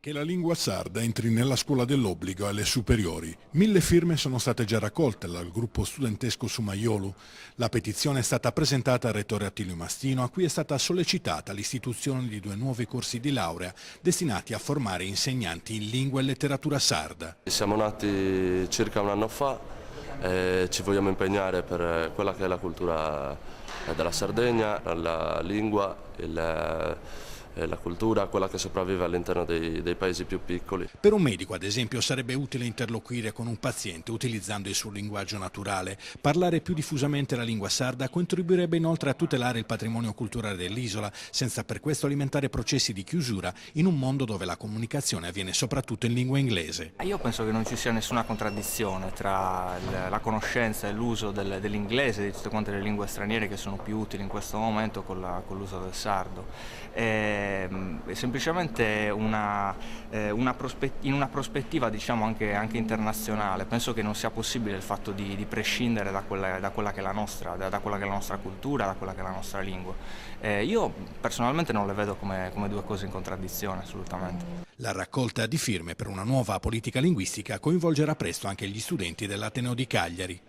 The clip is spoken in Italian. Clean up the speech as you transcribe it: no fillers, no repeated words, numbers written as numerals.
Che la lingua sarda entri nella scuola dell'obbligo alle superiori. 1000 firme sono state già raccolte dal gruppo studentesco Sumaiolu. La petizione è stata presentata al rettore Attilio Mastino, a cui è stata sollecitata l'istituzione di 2 nuovi corsi di laurea destinati a formare insegnanti in lingua e letteratura sarda. Siamo nati circa un anno fa e ci vogliamo impegnare per quella che è la cultura della Sardegna, la lingua, la cultura, quella che sopravvive all'interno dei paesi più piccoli. Per un medico, ad esempio, sarebbe utile interloquire con un paziente utilizzando il suo linguaggio naturale. Parlare più diffusamente la lingua sarda contribuirebbe inoltre a tutelare il patrimonio culturale dell'isola, senza per questo alimentare processi di chiusura in un mondo dove la comunicazione avviene soprattutto in lingua inglese. Io penso che non ci sia nessuna contraddizione tra la conoscenza e l'uso dell'inglese e di tutte quante le lingue straniere che sono più utili in questo momento con l'uso del sardo. È semplicemente in una prospettiva, diciamo, anche internazionale. Penso che non sia possibile il fatto di prescindere da quella che è la nostra cultura, da quella che è la nostra lingua. Io personalmente non le vedo come 2 cose in contraddizione, assolutamente. La raccolta di firme per una nuova politica linguistica coinvolgerà presto anche gli studenti dell'Ateneo di Cagliari.